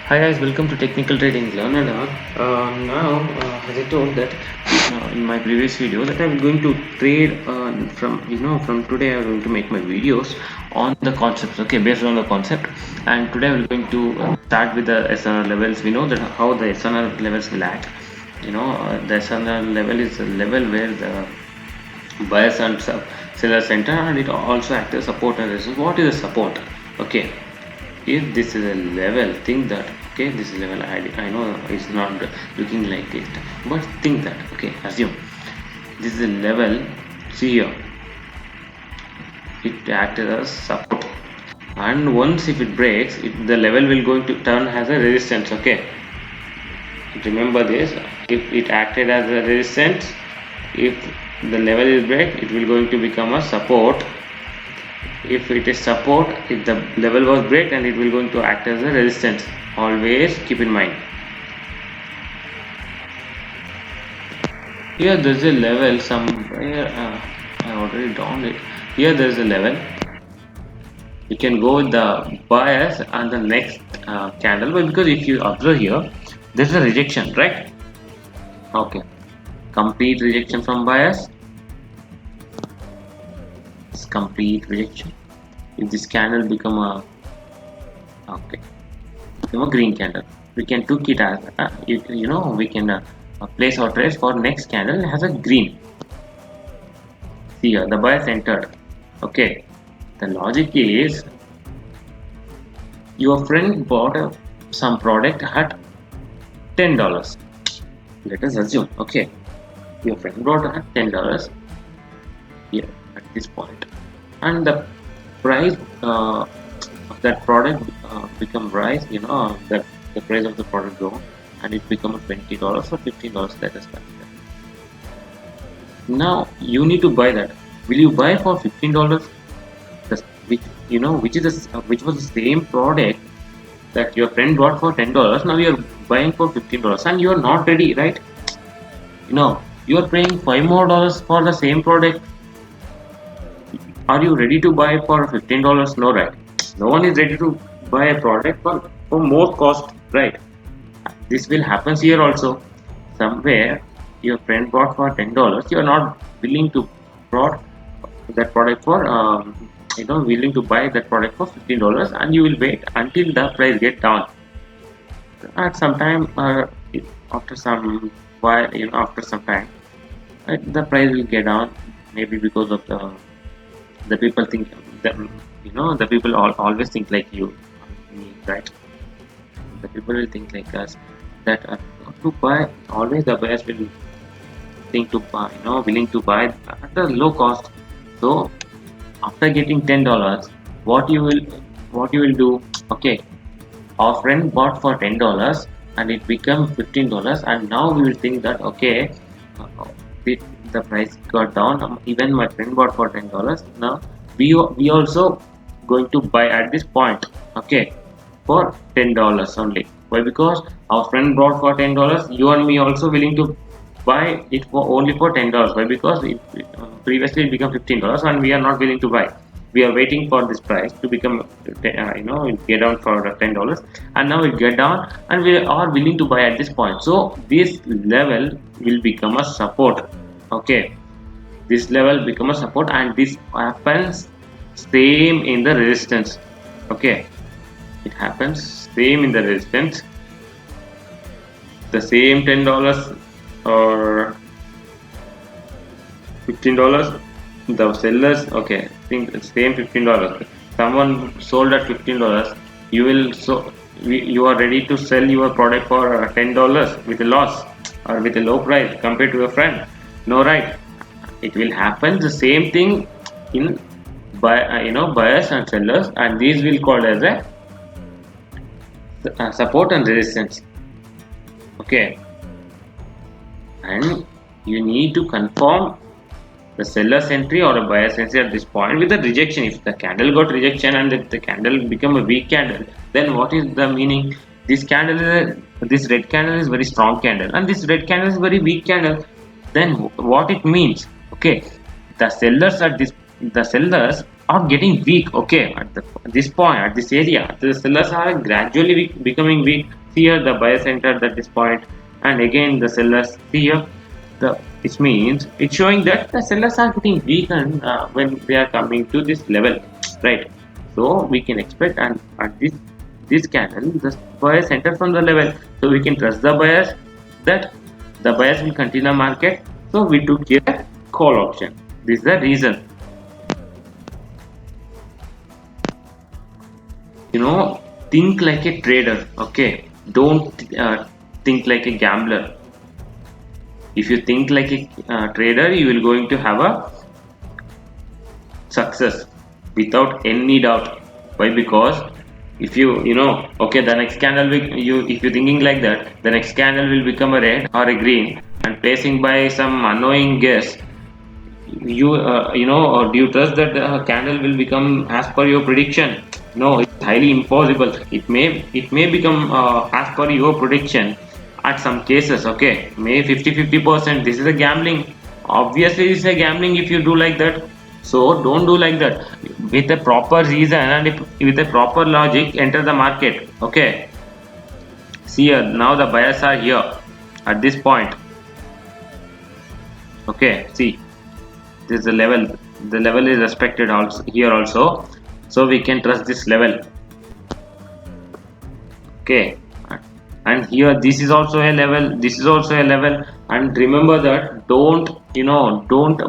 Hi guys, welcome to Technical Trading Learner. Now, as I told that in my previous video that I'm going to trade from today I'm going to make my videos on the concepts. Okay, based on the concept, and today we're going to start with the SNR levels. We know that how the SNR levels will act. The SNR level is a level where the buyers and sellers enter, and it also acts as support and resistance. What is a support? Okay, if this is a level, think that okay, this is level. I know it's not looking like it, but think that okay, assume this is a level. See here, it acts as support, and once if it breaks, the level will going to turn as a resistance. Okay, remember this. If it acted as a resistance, if the level is break, it will going to become a support. If it is support, if the level was break, and it will going to act as a resistance. Always keep in mind. Here there is a level somewhere. I already drawn it. Here there is a level. You can go with the bias and the next candle, but because if you observe here, there is a rejection, right? Okay, complete rejection from bias. It's complete rejection. If this candle become a green candle, we can took it as we can place our trades for next candle has a green. See here, the bias entered. Okay, the logic is your friend bought some product at $10. Let us assume, okay, your friend bought at $10 here at this point, and the price of that product become rise. That the price of the product go, and it become $20 or $15. Let us consider. Now you need to buy that. Will you buy for $15? Which was the same product that your friend bought for $10. Now you are buying for $15, and you are not ready, right? You are paying $5 more for the same product. Are you ready to buy for $15? No, right? No one is ready to buy a product for more cost, right? This will happen here also. Somewhere your friend bought for $10, you are not willing to bought that product for willing to buy that product for $15, and you will wait until the price get down. At some time, after some while, after some time, the price will get down. Maybe because of the people think that the people always think like you, me, right? The people will think like us that to buy, always the buyers will think to buy, willing to buy at a low cost. So after getting $10, what you will do? Okay, our friend bought for $10 and it become $15, and now we will think that okay, the, the price got down. Even my friend bought for $10. Now we also going to buy at this point. Okay, for $10 only. Why? Because our friend bought for $10. You and me also willing to buy it for only for $10. Why? Because previously it became $15, and we are not willing to buy. We are waiting for this price to become it get down for $10, and now it get down, and we are willing to buy at this point. So this level will become a support. Okay, this level become a support, and this happens same in the resistance. Okay, it happens same in the resistance. The same $10 or $15, the sellers, okay, think the same $15. Someone sold at $15. You will you are ready to sell your product for $10 with a loss or with a low price compared to your friend. No, right? It will happen the same thing in buyers and sellers, and these will called as a support and resistance. Okay, and you need to confirm the seller's entry or a buyer's entry at this point with the rejection. If the candle got rejection and if the candle become a weak candle, then what is the meaning? This this red candle is very strong candle, and this red candle is very weak candle. Then what it means? Okay, the sellers are getting weak. Okay, this point, at this area, the sellers are gradually becoming weak. See here, the buyers entered at this point, and again the sellers. See here, the it means it's showing that the sellers are getting weakened when they are coming to this level, right? So we can expect, and at this candle, the buyers enter from the level, so we can trust the buyers that the buyers will continue market. So we took here call option. This is the reason. Think like a trader. Okay, don't think like a gambler. If you think like a trader, you will going to have a success without any doubt. Why? Because if okay, the next candle if you're thinking like that, the next candle will become a red or a green, and placing by some annoying guess, or do you trust that the candle will become as per your prediction? No, it's highly impossible. It may become as per your prediction at some cases. Okay, may 50-50%. This is a gambling. Obviously, this is a gambling if you do like that. So don't do like that. With a proper reason and with a proper logic, enter the market. Okay. See here, now the buyers are here at this point. Okay, see. This is the level is respected also here also, so we can trust this level. Okay, and here this is also a level, this is also a level. And remember that don't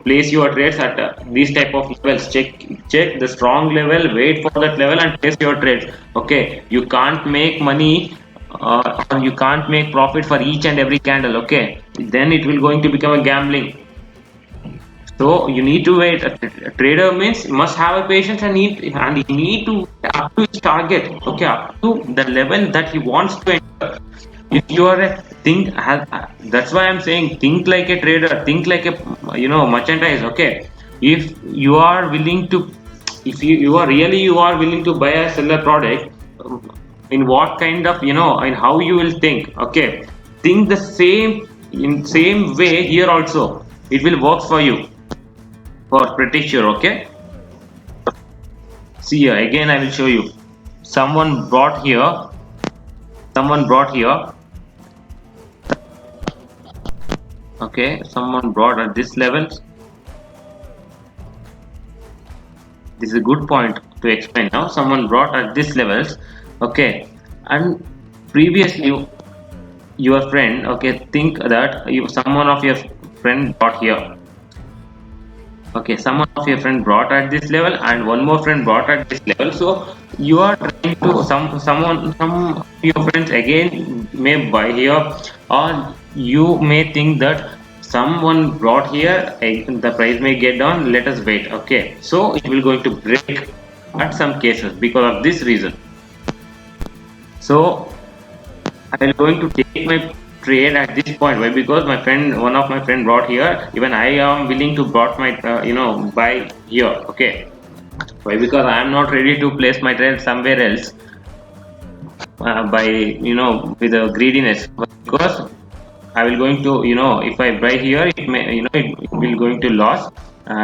place your trades at these type of levels. Check the strong level, wait for that level and place your trades. Okay, you can't make money or you can't make profit for each and every candle. Okay, then it will going to become a gambling. So you need to wait. A trader means must have a patience and he need to up to his target. Okay, up to the level that he wants to enter. If you are a think, that's why I'm saying think like a trader, think like a merchandise. Okay, if you are willing to, if you are willing to buy a seller product, in what kind of in how you will think. Okay, think the same way here also. It will work for you for pretty sure. Okay, see here again I will show you. someone brought here someone brought here okay, someone brought at this level. This is a good point to explain. Now someone brought at this levels. Okay, and previously your friend, okay, think that someone of your friend brought here. Okay, someone of your friend brought at this level and one more friend brought at this level. So you are trying to some of your friends again may buy here, or you may think that someone brought here, the price may get down, let us wait. Okay, so it will going to break at some cases because of this reason. So I am going to take my trade at this point. Why? Because one of my friend brought here. Even I am willing to brought my, buy here. Okay. Why? Because I am not ready to place my trade somewhere else by with a greediness. Because I will going to if I buy here, it may it will going to loss.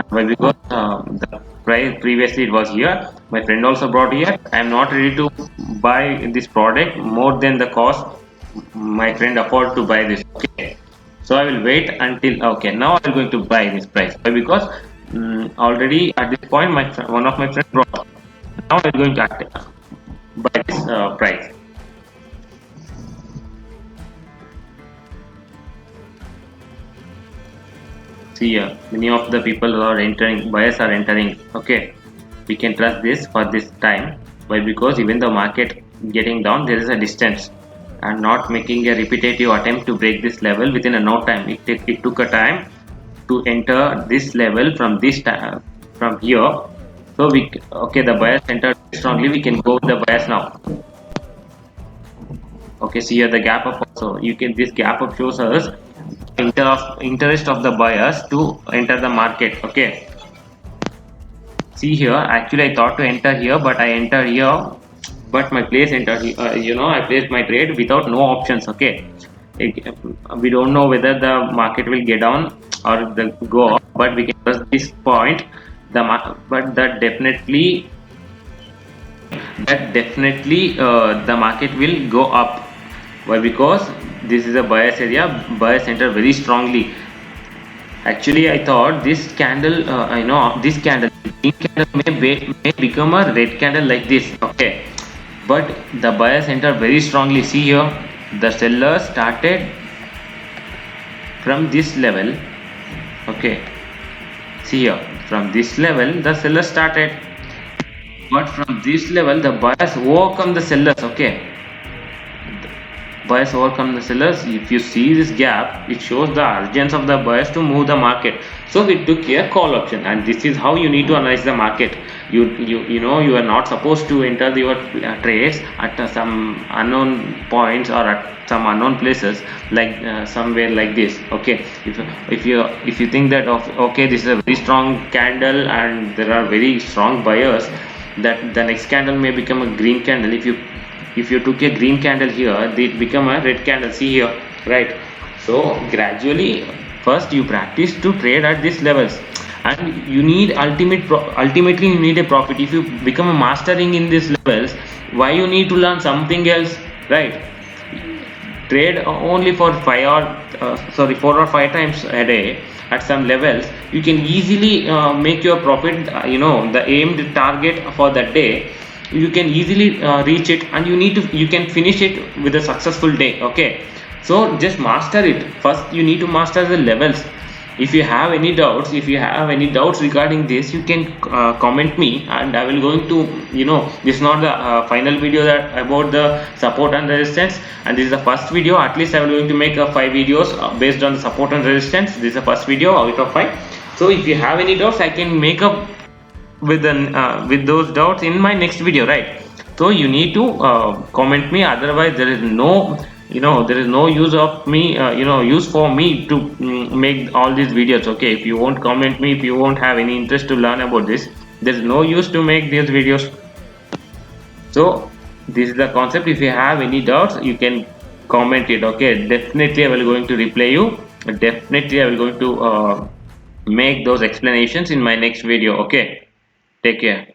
Why? Because the price previously it was here. My friend also brought here. I am not ready to buy this product more than the cost my friend afford to buy this. Okay, so I will wait until, okay, now I'm going to buy this price. Why? Because already at this point one of my friends brought. Now I'm going to buy this price. See here, many of the people are entering, buyers are entering. Okay, we can trust this for this time. Why? Because even the market getting down, there is a distance and not making a repetitive attempt to break this level within a no time. It took a time to enter this level from this time, from here. So okay, the buyers entered strongly. We can go with the buyers now. Okay, see here the gap up also. This gap up shows us interest of the buyers to enter the market. Okay, see here, actually I thought to enter here, but I enter here, but my place entered here. I placed my trade without no options. Okay, we don't know whether the market will get down or the go up, but we can press this point but that definitely the market will go up. Why? Because this is a bias area, bias enter very strongly. Actually, I thought this candle, I know this candle, green candle may become a red candle like this. Okay, but the buyers enter very strongly. See here, the seller started from this level. Okay, see here, from this level, the seller started, but from this level, the buyers overcome the sellers. Okay, buyers overcome the sellers. If you see this gap, it shows the urgency of the buyers to move the market. So we took a call option, and this is how you need to analyze the market. You know you are not supposed to enter your trades at some unknown points or at some unknown places, like somewhere like this. Okay, if you think that okay, this is a very strong candle and there are very strong buyers, that the next candle may become a green candle. If you took a green candle here, it become a red candle. See here, right? So gradually, first you practice to trade at these levels, and you need ultimately you need a profit. If you become a mastering in these levels, why you need to learn something else, right? Trade only for 4 or 5 times a day at some levels, you can easily make your profit. The aimed target for that day, you can easily reach it, and you can finish it with a successful day. Okay, so just master it. First you need to master the levels. If you have any doubts regarding this, you can comment me, and I will going to, this is not the final video that about the support and resistance, and this is the first video. At least I will going to make 5 videos based on the support and resistance. This is the first video out of 5. So if you have any doubts, I can make up with those doubts in my next video, right? So you need to comment me, otherwise there is no use of me, use for me to make all these videos. Okay, if you won't comment me, if you won't have any interest to learn about this, there's no use to make these videos. So this is the concept. If you have any doubts, you can comment it. Okay, definitely I will going to reply you. Definitely I will going to make those explanations in my next video. Okay, take care.